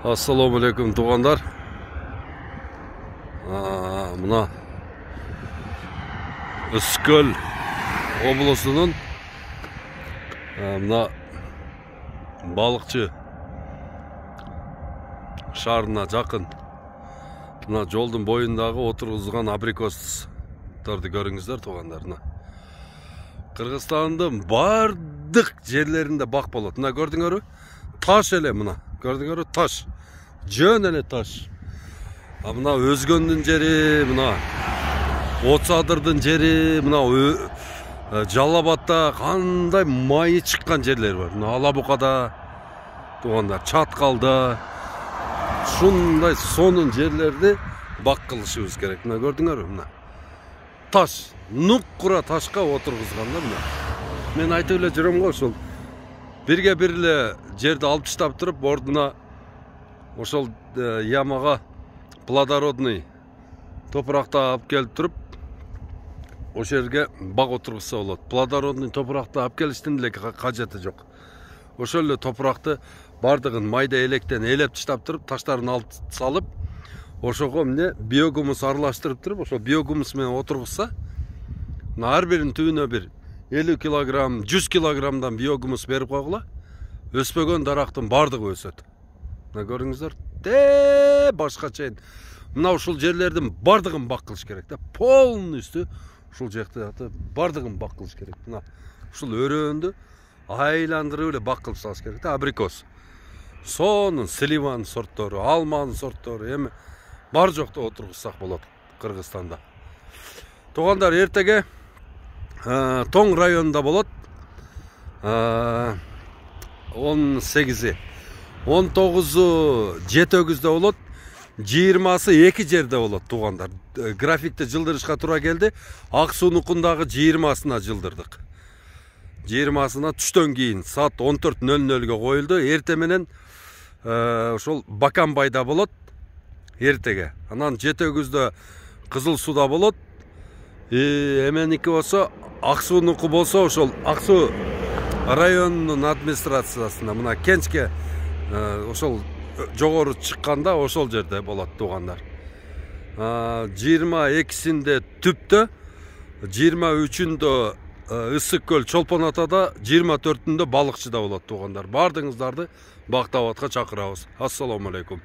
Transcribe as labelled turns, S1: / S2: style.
S1: Assalamu alaikum туғандар. Мына Үскөл облысының мына балықчы шарына жақын мына жолдың бойындағы отырғызылған абрикостарды көріңіздер туғандар. Қырғызстандың бардық жерлерінде бақ болады. Мына көрдіңер? Таш эле мына. Көрдіңер? Таш. Жөн эле таш. Мына Өзгөндүн жери, мына Отсадырдын жери, мына Жалабатта кандай майы чыккан жерлер бар. Мына Алабукада туғандар, Чаткалда шундай сонун жерлерди бак кылышыбыз керек. Мына көрдүңөр? Мына таш, нуккура ташка отургузганда мына. Мен айтып эле жүрөм го, ошол бирге бир эле жерди алып таштап туруп, ордуна ошол ямага плодородный топуракты алып келип туруп, ошол жерге бак отургузса болот. Плодородный топуракты алып келиштин деле кажети жок. Ошол эле топуракты бардыгын майда электен элеп таштап туруп, таштарын алып салып, ошого эмне биогумус аралаштырып туруп, ошол биогумус менен отургузса, ар биринин түбүнө бир 50 килограмм, 100 килограммдан биогумус берип койгула, өспөгөн дарактын бардыгы өсөт. Мына көрүңүздөр, башка чейин. Мына ушул жерлердин бардыгын бак кылыш керек да. Полностью ушул жакты бардыгын бак кылыш керек. Мына ушул өрөөндү айландырып эле бак кылып салыш керек да. Абрикос, сонун сливанын сорттору, алманын сорттору, эми бар жокто отургузсак болот Кыргызстанда. Тугандар, эртеге Тоң районунда болот. 18-и, 19-у Жетөгүздө болот, 20-сы эки жерде болот тугандар. Графикти жылдырышка туура келди. Ак суунукундагы 20-сына жылдырдык. 20-сына түштөн кийин саат 14:00-гө коюлду. Эрте менен ошол Баканбайда болот эртеге. Анан Жетөгүздө Кызыл сууда болот. Эменики болсо Ак суунуку болсо ошол Ак суу районунун администрациясында, мына Кенчке ошол жогору чыкканда ошол жерде болот тугандар. 22-синде Түптө, 23-үндө Ысык көл Чолпон атада, 24-үндө Балыкчыда болот тугандар. Бардыгыңыздарды бактабатка чакырабыз. Ассаламу алейкум.